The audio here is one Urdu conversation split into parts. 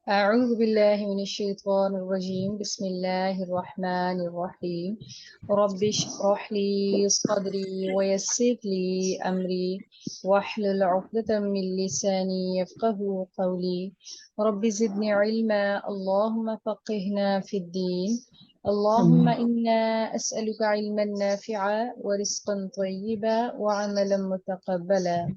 أعوذ بالله من الشيطان الرجيم بسم الله الرحمن الرحيم رب اشرح لي صدري ويسر لي أمري واحلل عقدة من لساني يفقه قولي رب زدني علما اللهم فقهنا في الدين اللهم إنا أسألك علما نافعا ورزقا طيبا وعملا متقبلا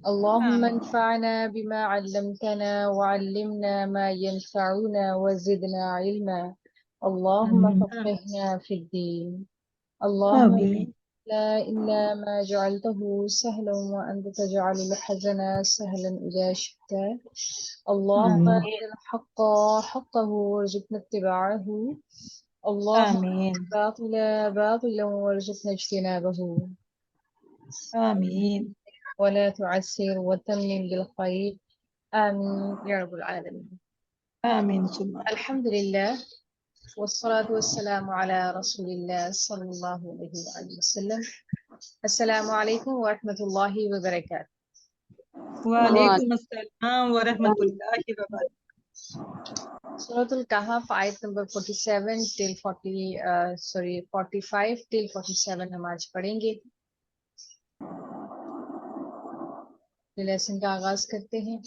اللهم انفعنا بما علمتنا وعلمنا ما ينفعنا وزدنا علما اللهم فقهنا في الدين اللهم لا إلا ما جعلته سهلا وأنت تجعل الحزن سهلا إذا شئت اللهم أرنا الحق حقه وارزقنا اتباعه اللهم أرنا الباطل باطلا وارزقنا اجتنابه آمين ولا تعسر وتمم بالخير آمين يا رب العالمين. آمين ثم الحمد لله والصلاة والسلام على رسول الله صلى الله عليه وسلم. السلام عليكم ورحمة الله وبركاته. وعلیکم السلام ورحمۃ اللہ وبرکاتہ. سورة الکہف آیت نمبر 47 till 45 till 47 ہم آج پڑھیں گے. لیسن کا آغاز کرتے ہیں.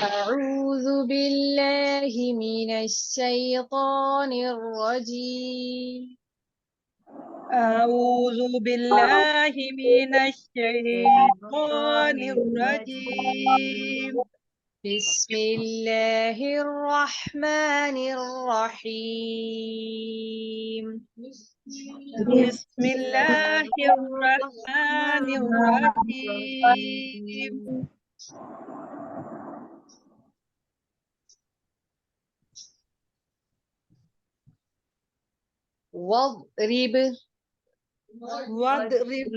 أعوذ بالله من الشيطان الرجيم. اعوذ باللہ من الشیطان الرجیم. بسم الله الرحمن الرحيم. بسم اللہ الرحمن الرحیم. وضرب وَاضْرِبْ.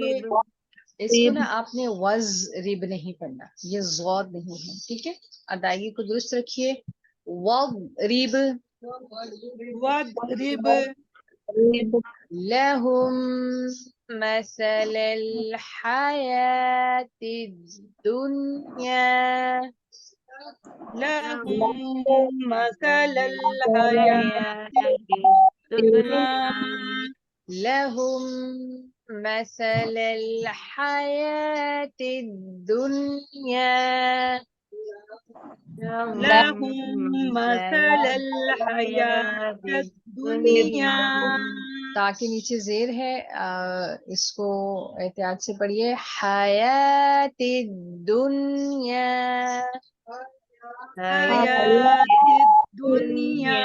اس کو نا آپ نے وضرب نہیں پڑھنا، یہ ضاد نہیں ہے، ٹھیک ہے. ادائیگی کو درست رکھیے. وضرب وَاضْرِبْ لهم مثل الحياة الدنيا لهم مثل الحیاة الدنیا. لهم مثل الحياة الدنيا لهم مثل الحیاة الدنیا. تاکہ نیچے زیر ہے، اس کو احتیاط سے پڑھیے. حیات الدنیا حیات الدنیا.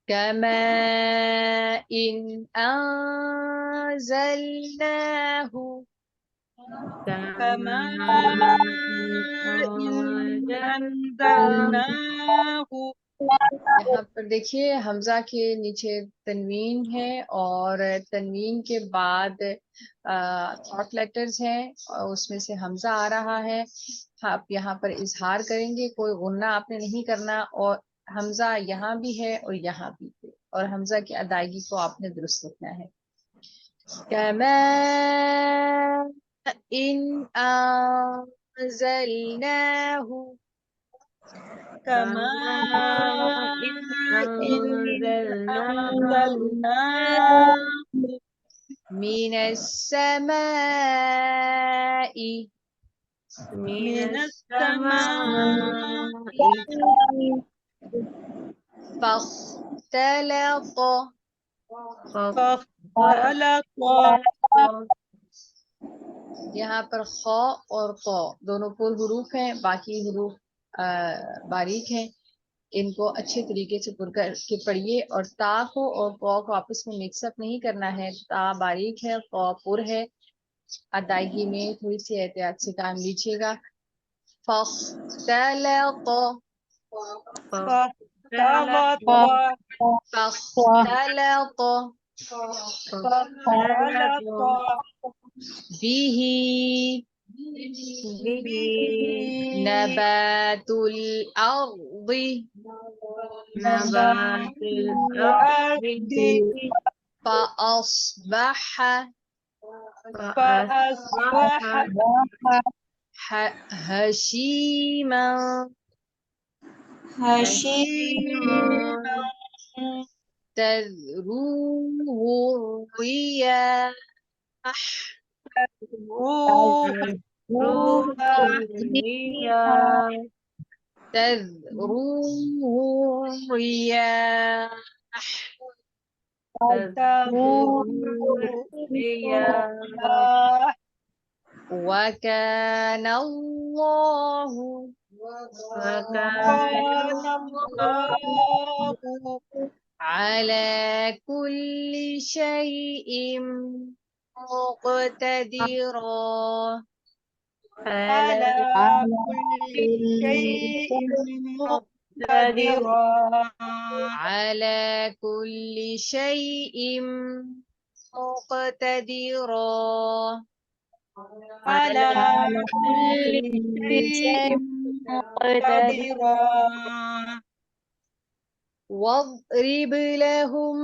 كماء أنزلناه كماء أنزلناه. یہاں پر دیکھیے حمزہ کے نیچے تنوین ہے اور تنوین کے بعد تھاٹ لیٹرز ہیں اور اس میں سے حمزہ آ رہا ہے. آپ یہاں پر اظہار کریں گے، کوئی غنہ آپ نے نہیں کرنا، اور حمزہ یہاں بھی ہے اور یہاں بھی ہے، اور حمزہ کی ادائیگی کو آپ نے درست رکھنا ہے. كما إن أنزلناه كماء أنزلناه من السماء من السماء فاختلط فاختلط. یہاں پر خا اور قا دونوں پر حروف ہیں، باقی حروف باریک ہیں. ان کو اچھے طریقے سے پر کر کے پڑھیے، اور تا کو اور قا کو آپس میں مکس اپ نہیں کرنا ہے. تا باریک ہے، قا پر ہے. ادائیگی میں تھوڑی سی احتیاط سے کام لیجیے گا. فاختلط فاختلط. فاختلط فاختلط به نبات الأرض نبات الأرض. فأصبح فأصبح هشيما هشيما تذروه الرياح روح تذروه الرياح وكان الله على كل شيء مقتدرا على كل شيء مقتدرا على كل شيء مقتدرا على كل شيء مقتدرا واضرب لهم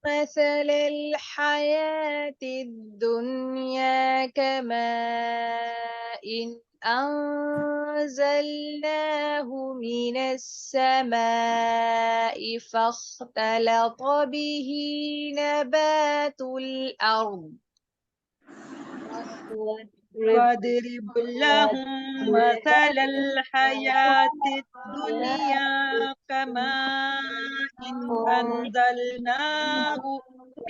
مثل الحياة الدنيا كماء أنزلناه من السماء فاختلط به نبات الأرض واضرب لهم مثل الحياة الدنيا كماء أنزلناه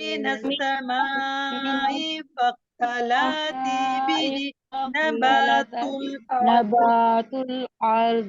من السماء فاختلط به نبات الأرض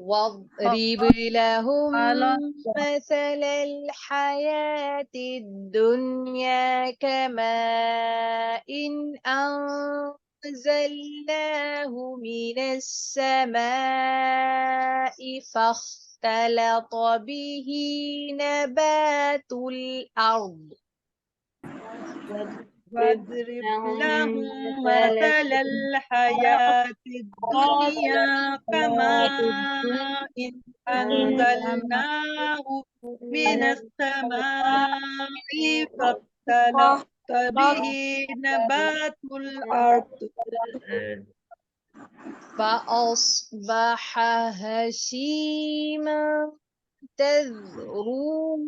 واضرب لهم مثل الحياة الدنيا كماء أنزلناه من السماء فاختلط به نبات الأرض واضرب لهم مثل الحياة الدنيا كماء أنزلناه من السماء فاختلط به نبات الأرض فأصبح هشيما تذروه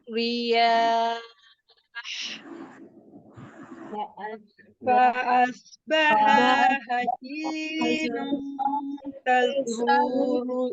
الرياح فأصبح هشيما تذروه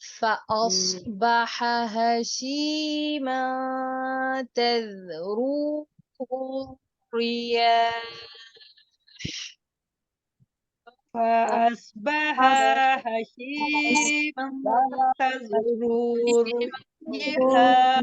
فأصبح هشيما تذروه الرياح فأصبح هشيما تذروه الرياح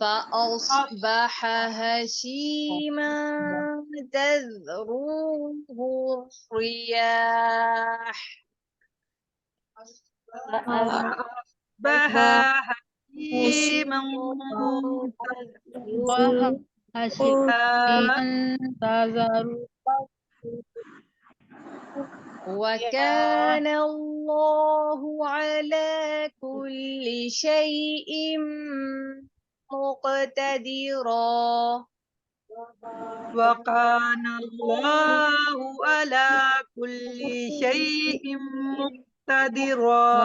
فأصبح هشيما تذروه الرياح فأصبح هشيما تذروه وكان الله على كل شيء مقتدرا وكان الله على كل شيء مقتدرا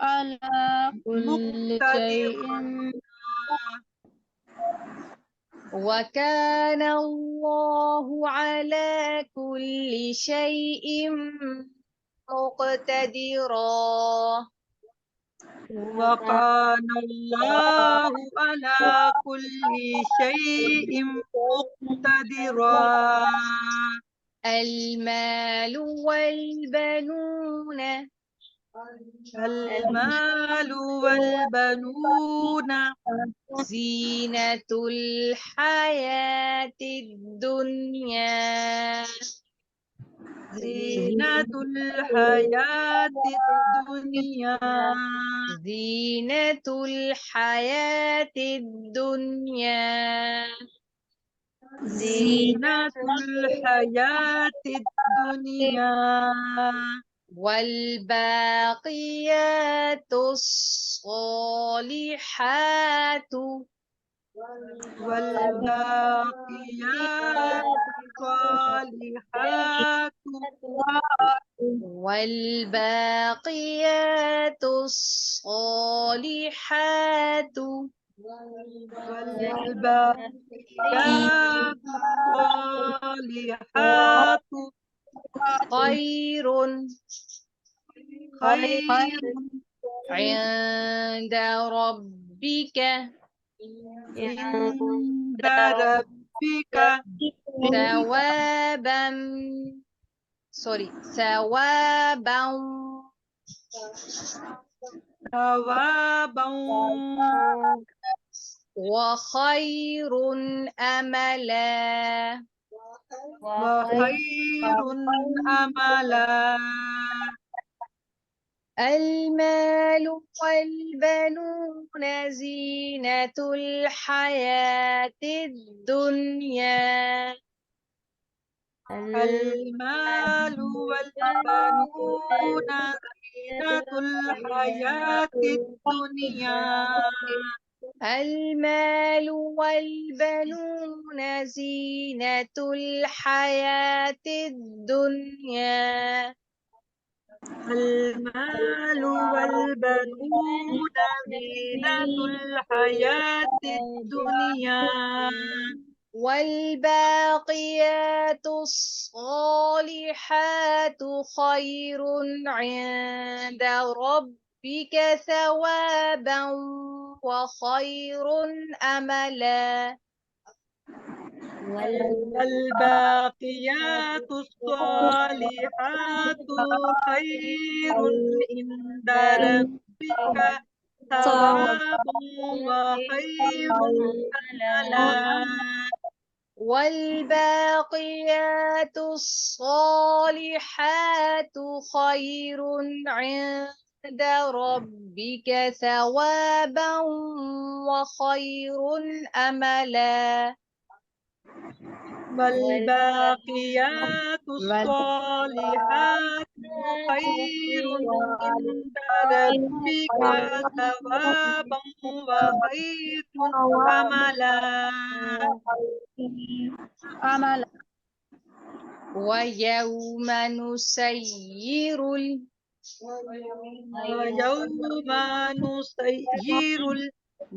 على كل شيء وكان الله على كل شيء مقتدرا وكان الله على كل شيء مقتدرا المال والبنون المال والبنون زينة الحياة الدنيا زينة الحياة الدنيا زينة الحياة الدنيا زينة الحياة الدنيا والباقيات الصالحات والباقيات الصالحات والباقيات الصالحات والباقيات الصالحات خير خير عند ربك عند ربك ثوابا ثوابا ثوابا وخير أملا وخير أملا المال والبنون زينة الحياة الدنيا المال والبنون زينة الحياة الدنيا المال والبنون زينة الحياة الدنيا المال والبنون زينة الحياة الدنيا والباقيات الصالحات خير عند ربك ثوابا وخير أملا والباقيات الصالحات خير عند ربك ثوابا وخير أملا والباقيات الصالحات خير عند ربك ثوابا وخير أملا والباقيات الصالحات خير عند ربك ثوابا وخير أملا ويوم نسير ويوم نسير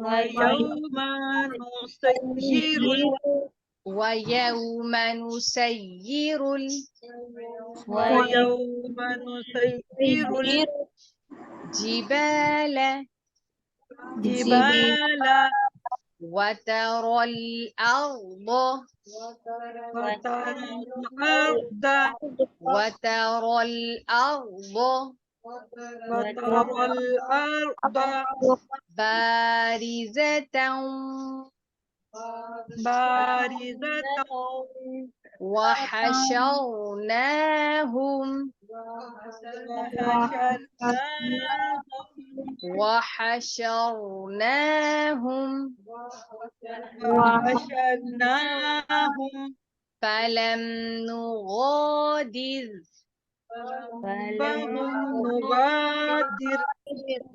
ويوم نسير ويوم نسيرل ويوم نسير الجبال الجبال وترى الأرض وترى الأرض وترى الأرض وترى الأرض بارزة بارزة وحشرناهم وحشرناهم فلم نغادر فهم نغادر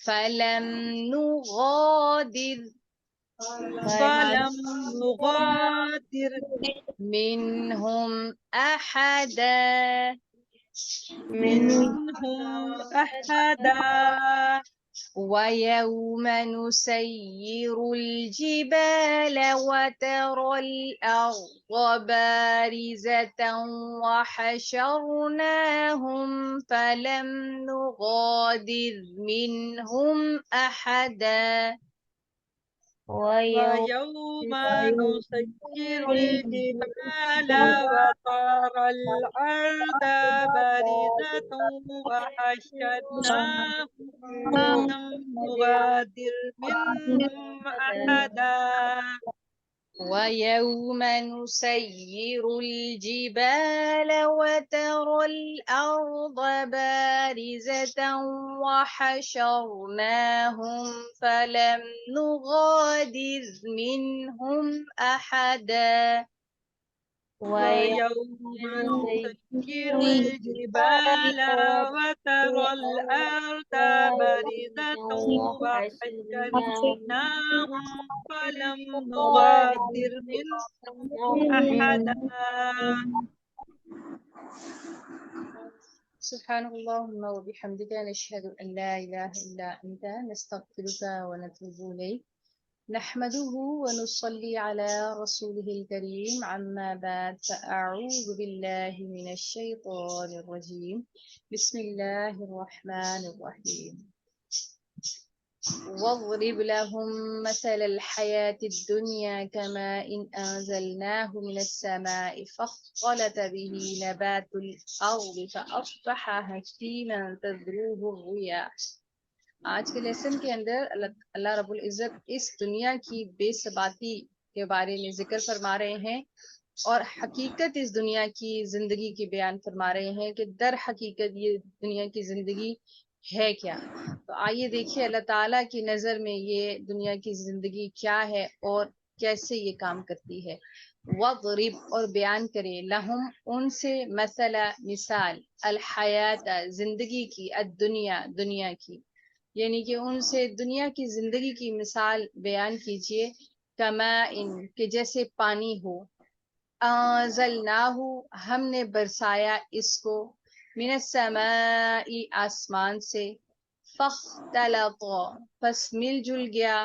فلم نغادر فلم نغادر منهم أحدا منهم أحدا ويوم نسير الجبال وترى الأرض بارزة وحشرناهم فلم نغادر منهم أحدا ويوم نسير الجبال وترى الأرض بارزة وحشرناهم فلم نغادر منهم أحدا ويوم نسير الجبال وترى الأرض بارزة وحشرناهم فلم نغادر منهم أحدا ويوم نسير الجبال وترى الأرض بارزة وحشرناهم فلم نغادر منهم أحدا سبحانك اللهم وبحمدك نشهد أن لا إله إلا أنت نستغفرك ونتوب إليك نحمده ونصلي على رسوله الكريم عما بعد فأعوذ بالله من الشيطان الرجيم بسم الله الرحمن الرحيم واضرب لهم مثل الحياة الدنيا كماء إن أنزلناه من السماء فاختلط به نبات الأرض فأصبح هشيما تذروه الرياح آج کے لیسن کے اندر اللہ رب العزت اس دنیا کی بے ثباتی کے بارے میں ذکر فرما رہے ہیں اور حقیقت اس دنیا کی زندگی کی بیان فرما رہے ہیں کہ در حقیقت یہ دنیا کی زندگی ہے کیا. تو آئیے دیکھیے اللہ تعالیٰ کی نظر میں یہ دنیا کی زندگی کیا ہے اور کیسے یہ کام کرتی ہے. وَضْرِبْ اور بیان کرے لہم ان سے مثال الحیات زندگی کی الدنیا دنیا کی یعنی کہ ان سے دنیا کی زندگی کی مثال بیان کیجئے کماء کہ جیسے پانی ہو انزلناہ ہم نے برسایا اس کو من السماء آسمان سے فاختلط پس مل جل گیا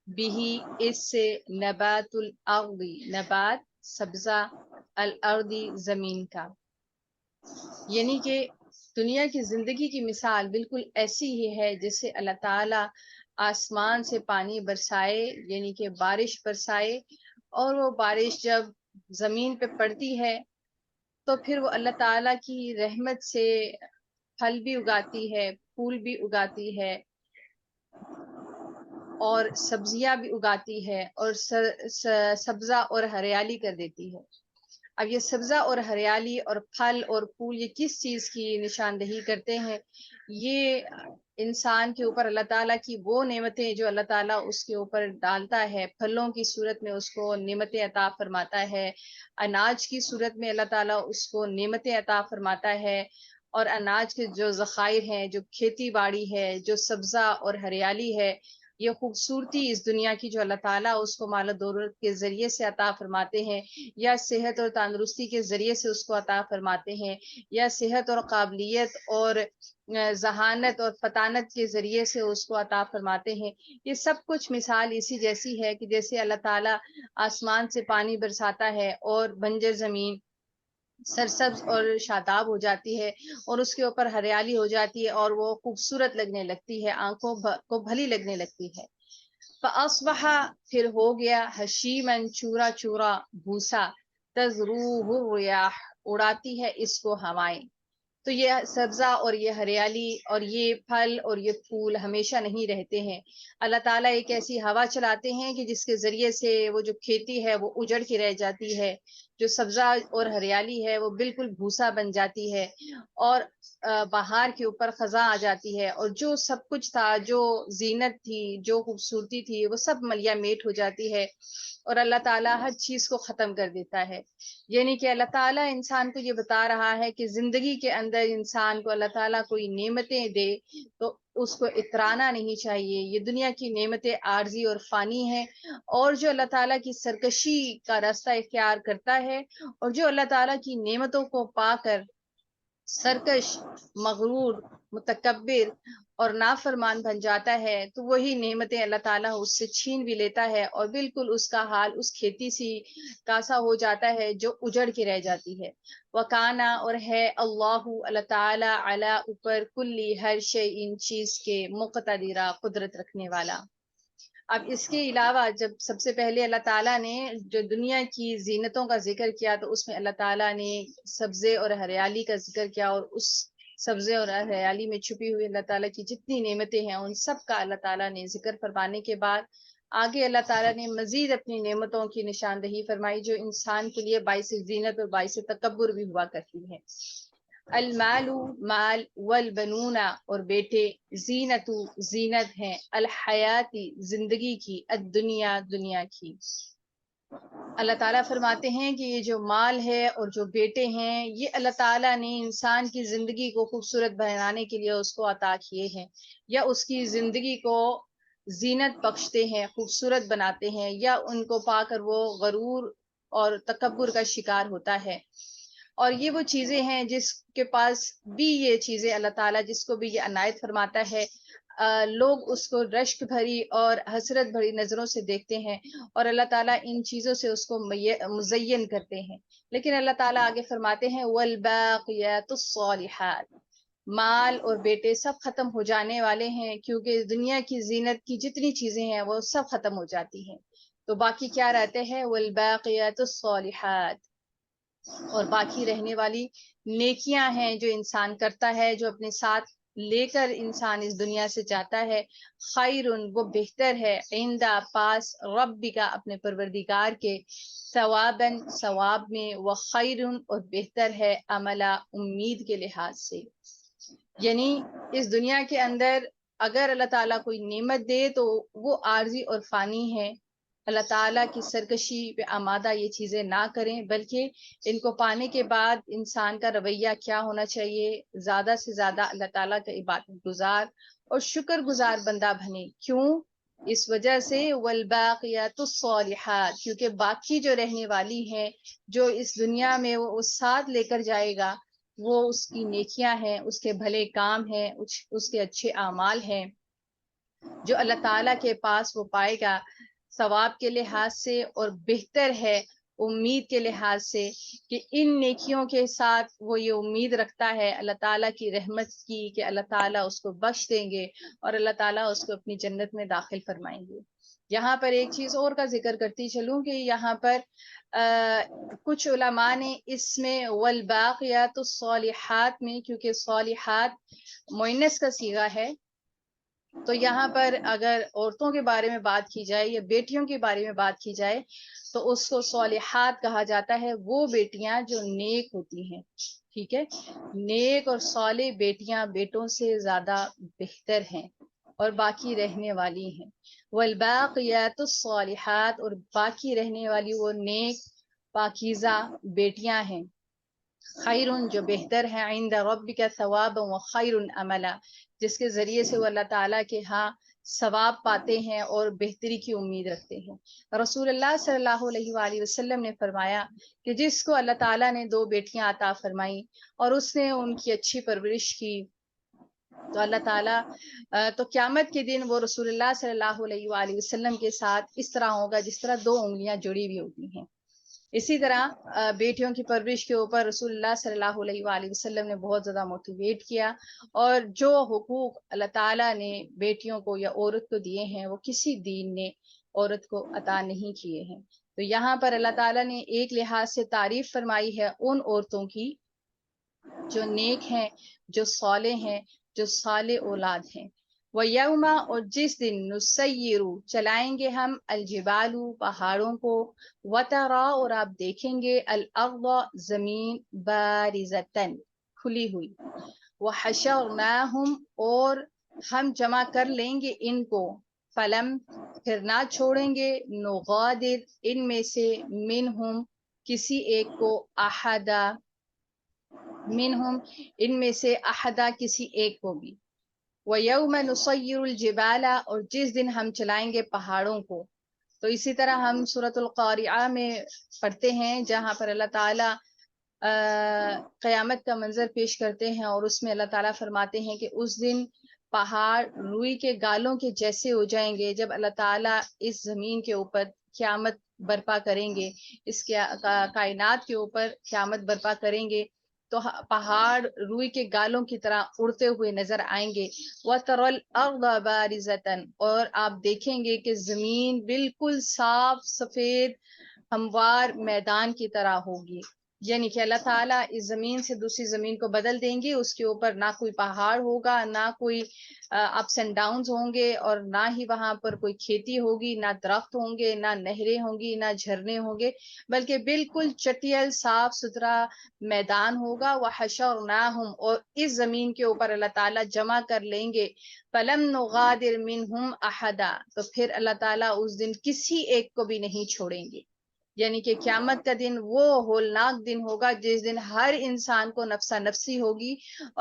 بھی اس سے نبات الارض نبات سبزہ الارض زمین کا یعنی کہ دنیا کی زندگی کی مثال بالکل ایسی ہی ہے جیسے اللہ تعالیٰ آسمان سے پانی برسائے یعنی کہ بارش برسائے اور وہ بارش جب زمین پہ پڑتی ہے تو پھر وہ اللہ تعالیٰ کی رحمت سے پھل بھی اگاتی ہے پھول بھی اگاتی ہے اور سبزیاں بھی اگاتی ہے اور سبزہ اور ہریالی کر دیتی ہے. اب یہ سبزہ اور ہریالی اور پھل اور پھول یہ کس چیز کی نشاندہی کرتے ہیں؟ یہ انسان کے اوپر اللہ تعالیٰ کی وہ نعمتیں جو اللہ تعالیٰ اس کے اوپر ڈالتا ہے پھلوں کی صورت میں اس کو نعمتیں عطا فرماتا ہے اناج کی صورت میں اللہ تعالیٰ اس کو نعمتیں عطا فرماتا ہے اور اناج کے جو ذخائر ہیں جو کھیتی باڑی ہے جو سبزہ اور ہریالی ہے یہ خوبصورتی اس دنیا کی جو اللہ تعالیٰ اس کو مال و دولت کے ذریعے سے عطا فرماتے ہیں یا صحت اور تندرستی کے ذریعے سے اس کو عطا فرماتے ہیں یا صحت اور قابلیت اور ذہانت اور فطانت کے ذریعے سے اس کو عطا فرماتے ہیں. یہ سب کچھ مثال اسی جیسی ہے کہ جیسے اللہ تعالیٰ آسمان سے پانی برساتا ہے اور بنجر زمین سرسبز اور شاداب ہو جاتی ہے اور اس کے اوپر ہریالی ہو جاتی ہے اور وہ خوبصورت لگنے لگتی ہے آنکھوں کو بھلی لگنے لگتی ہے. فَأَصْبَحَ پھر ہو گیا حشیماً چورا چورا بھوسا تذروہ الریاح اڑاتی ہے اس کو ہوائیں. تو یہ سبزہ اور یہ ہریالی اور یہ پھل اور یہ پھول ہمیشہ نہیں رہتے ہیں. اللہ تعالیٰ ایک ایسی ہوا چلاتے ہیں کہ جس کے ذریعے سے وہ جو کھیتی ہے وہ اجڑ کے رہ جاتی ہے جو سبزہ اور ہریالی ہے وہ بالکل بھوسا بن جاتی ہے اور بہار کے اوپر خزاں آ جاتی ہے اور جو سب کچھ تھا جو زینت تھی جو خوبصورتی تھی وہ سب ملیا میٹ ہو جاتی ہے اور اللہ تعالیٰ ہر چیز کو ختم کر دیتا ہے. یعنی کہ اللہ تعالیٰ انسان کو یہ بتا رہا ہے کہ زندگی کے اندر انسان کو اللہ تعالیٰ کوئی نعمتیں دے تو اس کو اترانا نہیں چاہیے. یہ دنیا کی نعمتیں عارضی اور فانی ہیں، اور جو اللہ تعالیٰ کی سرکشی کا راستہ اختیار کرتا ہے اور جو اللہ تعالیٰ کی نعمتوں کو پا کر سرکش، مغرور، متکبر اور نافرمان بن جاتا ہے، تو وہی نعمتیں اللہ تعالیٰ اس سے چھین بھی لیتا ہے، اور بالکل اس کا حال اس کھیتی سی کاسا ہو جاتا ہے جو اجڑ کے رہ جاتی ہے. وکانا، اور ہے اللہ اللہ تعالیٰ، علی اوپر، کلی ہر شے ان چیز کے، مقتدرہ قدرت رکھنے والا. اب اس کے علاوہ جب سب سے پہلے اللہ تعالیٰ نے جو دنیا کی زینتوں کا ذکر کیا، تو اس میں اللہ تعالیٰ نے سبزے اور ہریالی کا ذکر کیا، اور اس سبزے اور ہریالی میں چھپی ہوئی اللہ تعالیٰ کی جتنی نعمتیں ہیں ان سب کا اللہ تعالیٰ نے ذکر فرمانے کے بعد آگے اللہ تعالیٰ نے مزید اپنی نعمتوں کی نشاندہی فرمائی جو انسان کے لیے باعث زینت اور باعث تکبر بھی ہوا کرتی ہے. المال، مال، والبنون، اور بیٹے، زینت، زینت ہیں، الحیاتی، زندگی کی، الدنیا، دنیا کی. اللہ تعالیٰ فرماتے ہیں کہ یہ جو مال ہے اور جو بیٹے ہیں، یہ اللہ تعالیٰ نے انسان کی زندگی کو خوبصورت بنانے کے لیے اس کو عطا کیے ہیں، یا اس کی زندگی کو زینت بخشتے ہیں، خوبصورت بناتے ہیں، یا ان کو پا کر وہ غرور اور تکبر کا شکار ہوتا ہے. اور یہ وہ چیزیں ہیں جس کے پاس بھی یہ چیزیں اللہ تعالیٰ جس کو بھی یہ عنایت فرماتا ہے، لوگ اس کو رشک بھری اور حسرت بھری نظروں سے دیکھتے ہیں، اور اللہ تعالیٰ ان چیزوں سے اس کو مزین کرتے ہیں. لیکن اللہ تعالیٰ آگے فرماتے ہیں والباقیات الصالحات، مال اور بیٹے سب ختم ہو جانے والے ہیں، کیونکہ دنیا کی زینت کی جتنی چیزیں ہیں وہ سب ختم ہو جاتی ہیں، تو باقی کیا رہتے ہیں؟ والباقیات الصالحات، اور باقی رہنے والی نیکیاں ہیں جو انسان کرتا ہے، جو اپنے ساتھ لے کر انسان اس دنیا سے جاتا ہے. خیر، وہ بہتر ہے، عند، پاس، رب کا، اپنے پروردگار کے، ثواباً، ثواب میں، وخیر، اور بہتر ہے، عملا، امید کے لحاظ سے. یعنی اس دنیا کے اندر اگر اللہ تعالیٰ کوئی نعمت دے تو وہ عارضی اور فانی ہے. اللہ تعالیٰ کی سرکشی پہ آمادہ یہ چیزیں نہ کریں، بلکہ ان کو پانے کے بعد انسان کا رویہ کیا ہونا چاہیے؟ زیادہ سے زیادہ اللہ تعالیٰ کا عبادت گزار اور شکر گزار بندہ بنے. کیوں؟ اس وجہ سے والباقیات الصالحات، کیونکہ باقی جو رہنے والی ہیں، جو اس دنیا میں وہ ساتھ لے کر جائے گا، وہ اس کی نیکیاں ہیں، اس کے بھلے کام ہیں، اس کے اچھے اعمال ہیں جو اللہ تعالیٰ کے پاس وہ پائے گا، ثواب کے لحاظ سے، اور بہتر ہے امید کے لحاظ سے، کہ ان نیکیوں کے ساتھ وہ یہ امید رکھتا ہے اللہ تعالیٰ کی رحمت کی کہ اللہ تعالیٰ اس کو بخش دیں گے اور اللہ تعالیٰ اس کو اپنی جنت میں داخل فرمائیں گے. یہاں پر ایک چیز اور کا ذکر کرتی چلوں کہ یہاں پر کچھ علماء نے اس میں والباقیات الصالحات میں، کیونکہ صالحات مؤنث کا صیغہ ہے، تو یہاں پر اگر عورتوں کے بارے میں بات کی جائے یا بیٹیوں کے بارے میں بات کی جائے تو اس کو صالحات کہا جاتا ہے، وہ بیٹیاں جو نیک ہوتی ہیں. ٹھیک ہے، نیک اور صالح بیٹیاں بیٹوں سے زیادہ بہتر ہیں اور باقی رہنے والی ہیں. والباقیات الصالحات، اور باقی رہنے والی وہ نیک پاکیزہ بیٹیاں ہیں، خیر، جو بہتر ہے، عند ربک ثوابا وخیر عملا، جس کے ذریعے سے وہ اللہ تعالیٰ کے ہاں ثواب پاتے ہیں اور بہتری کی امید رکھتے ہیں. رسول اللہ صلی اللہ علیہ وآلہ وسلم نے فرمایا کہ جس کو اللہ تعالیٰ نے 2 بیٹیاں عطا فرمائیں اور اس نے ان کی اچھی پرورش کی، تو اللہ تعالیٰ تو قیامت کے دن وہ رسول اللہ صلی اللہ علیہ وآلہ وسلم کے ساتھ اس طرح ہوگا جس طرح 2 انگلیاں جڑی ہوئی ہوتی ہیں. اسی طرح بیٹیوں کی پرورش کے اوپر رسول اللہ صلی اللہ علیہ وآلہ وسلم نے بہت زیادہ موٹیویٹ کیا، اور جو حقوق اللہ تعالیٰ نے بیٹیوں کو یا عورت کو دیے ہیں وہ کسی دین نے عورت کو عطا نہیں کیے ہیں. تو یہاں پر اللہ تعالیٰ نے ایک لحاظ سے تعریف فرمائی ہے ان عورتوں کی جو نیک ہیں، جو صالح ہیں، جو صالح اولاد ہیں. وَيَوْمَ، اور جس دن، نُسَيِّرُ، چلائیں گے ہم، الجبال، پہاڑوں کو، وَتَرَا، اور آپ دیکھیں گے، الْأَرْضَ، زمین، بَارِزَةً، کھلی ہوئی، وَحَشَرْنَاهُمْ، اور ہم جمع کر لیں گے ان کو، فلم، پھر نہ چھوڑیں گے، نغادر، ان میں سے، منہم، کسی ایک کو، احدا، منہم، ان میں سے، احدا، کسی ایک کو بھی. وَيَوْمَ نُصَيِّرُ الْجِبَالَ، اور جس دن ہم چلائیں گے پہاڑوں کو. تو اسی طرح ہم سورۃ القارعہ میں پڑھتے ہیں جہاں پر اللہ تعالیٰ قیامت کا منظر پیش کرتے ہیں، اور اس میں اللہ تعالیٰ فرماتے ہیں کہ اس دن پہاڑ روئی کے گالوں کے جیسے ہو جائیں گے. جب اللہ تعالیٰ اس زمین کے اوپر قیامت برپا کریں گے، اس کائنات کے اوپر قیامت برپا کریں گے، تو پہاڑ روئی کے گالوں کی طرح اڑتے ہوئے نظر آئیں گے. وَتَرَى الْأَرْضَ بَارِزَةً، اور آپ دیکھیں گے کہ زمین بالکل صاف سفید ہموار میدان کی طرح ہوگی. یعنی کہ اللہ تعالیٰ اس زمین سے دوسری زمین کو بدل دیں گے، اس کے اوپر نہ کوئی پہاڑ ہوگا، نہ کوئی اپس اینڈ ڈاؤنز ہوں گے، اور نہ ہی وہاں پر کوئی کھیتی ہوگی، نہ درخت ہوں گے، نہ نہریں ہوں گی، نہ جھرنے ہوں گے، بلکہ بالکل چٹیل صاف ستھرا میدان ہوگا. وَحَشَرْنَاهُمْ، اور اس زمین کے اوپر اللہ تعالیٰ جمع کر لیں گے. فَلَمْ نُغَادِرْ مِنْهُمْ أَحَدًا، تو پھر اللہ تعالیٰ اس دن کسی ایک کو بھی نہیں چھوڑیں گے. یعنی کہ قیامت کا دن وہ ہولناک دن ہوگا جس دن ہر انسان کو نفسا نفسی ہوگی،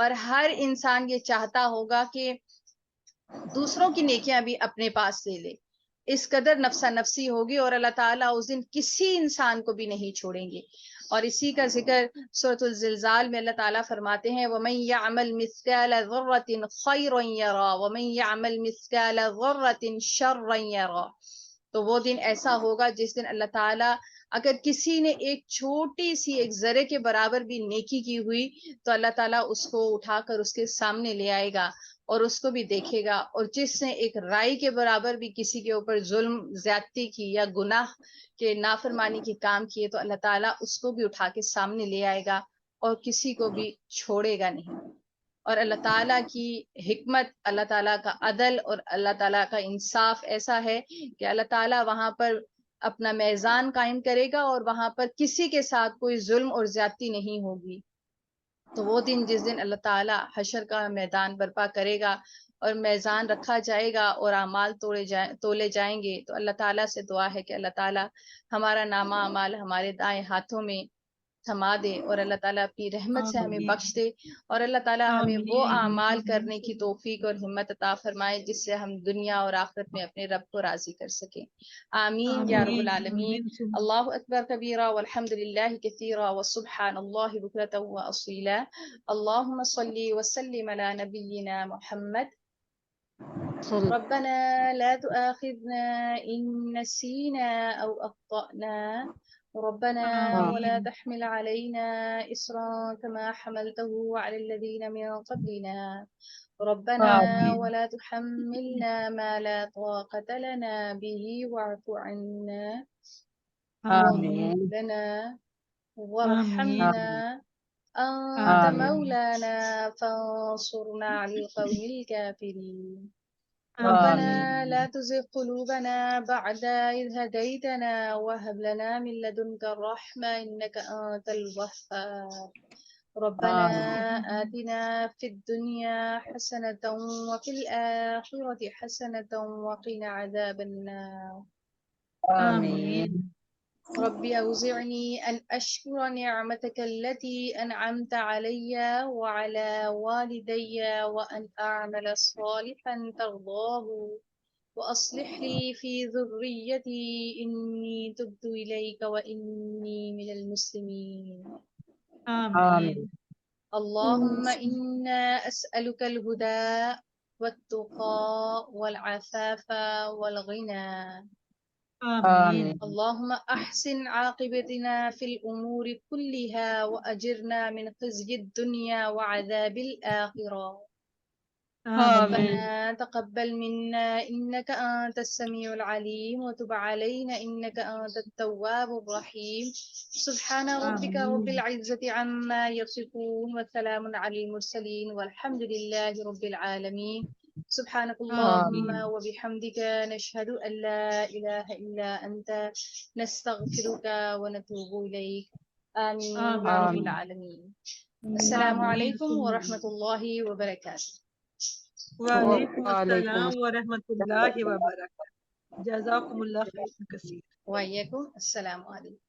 اور ہر انسان یہ چاہتا ہوگا کہ دوسروں کی نیکیاں بھی اپنے پاس لے لے. اس قدر نفسا نفسی ہوگی، اور اللہ تعالیٰ اس دن کسی انسان کو بھی نہیں چھوڑیں گے. اور اسی کا ذکر سورۃ الزلزال میں اللہ تعالیٰ فرماتے ہیں وَمَن يَعْمَلْ مِثْقَالَ ذَرَّةٍ خَيْرًا يَرَهُ وَمَن يَعْمَلْ مِثْقَالَ ذَرَّةٍ شَرًّا يَرَهُ. تو وہ دن ایسا ہوگا جس دن اللہ تعالیٰ اگر کسی نے ایک چھوٹی سی ایک ذرے کے برابر بھی نیکی کی ہوئی تو اللہ تعالیٰ اس کو اٹھا کر اس کے سامنے لے آئے گا اور اس کو بھی دیکھے گا. اور جس نے ایک رائی کے برابر بھی کسی کے اوپر ظلم زیادتی کی یا گناہ کے نافرمانی کے کام کیے تو اللہ تعالیٰ اس کو بھی اٹھا کے سامنے لے آئے گا اور کسی کو بھی چھوڑے گا نہیں. اور اللہ تعالیٰ کی حکمت، اللہ تعالیٰ کا عدل اور اللہ تعالیٰ کا انصاف ایسا ہے کہ اللہ تعالیٰ وہاں پر اپنا میزان قائم کرے گا اور وہاں پر کسی کے ساتھ کوئی ظلم اور زیادتی نہیں ہوگی. تو وہ دن جس دن اللہ تعالیٰ حشر کا میدان برپا کرے گا اور میزان رکھا جائے گا اور اعمال تولے جائیں گے، تو اللہ تعالیٰ سے دعا ہے کہ اللہ تعالیٰ ہمارا نامہ اعمال ہمارے دائیں ہاتھوں میں تھما دے اور اللہ تعالیٰ اپنی رحمت سے ہمیں بخش دے اور اللہ تعالیٰ ہمیں وہ اعمال کرنے کی توفیق اور ہمت عطا فرمائے جس سے ہم دنیا اور آخرت میں اپنے رب کو راضی کر سکیں. آمین یا رب العالمین. اللہ اکبر کبیرا والحمد للہ کثیرا وسبحان اللہ بکرۃ واصیلا. اللہم صلی وسلم علی نبینا محمد. ربنا لا تؤاخذنا إن نسينا أو أخطأنا ربنا ولا تحمل علينا إصرا كما حملته على الذين من قبلنا ربنا ولا تحملنا ما لا طاقة لنا به واعف عنا واغفر لنا وارحمنا أنت مولانا فانصرنا على القوم الكافرين. ربنا لا تزغ قلوبنا بعد إذ هديتنا وهب لنا من لدنك الرحمة إنك أنت الوهاب. ربنا آتنا في الدنيا حسنة وفي الآخرة حسنة وقنا عذاب النار. آمين. ربي أوزعني أن أشكر نعمتك التي أنعمت علي وعلى والدي وأن أعمل صالحا ترضاه وأصلح لي في ذريتي إني تبت إليك وإني من المسلمين. آمين. اللهم إنا أسألك الهدى والتقى والعفاف والغنى. آمين. اللهم أحسن عاقبتنا في الأمور كلها وأجرنا من خزي الدنيا وعذاب الآخرة. ربنا تقبل منا إنك أنت السميع العليم وتب علينا إنك أنت التواب الرحيم. سبحان ربك رب العزة عما يصفون وسلام على المرسلين والحمد لله رب العالمين. سبحانك اللهم وبحمدك نشهد أن لا إله إلا أنت نستغفرك ونتوب إليك. آمين يا رب العالمين. السلام عليكم ورحمة الله وبركاته. وعلیکم السلام ورحمۃ اللہ وبرکاتہ. جزاکم اللہ خیر کثیر. وعلیکم السلام علیکم.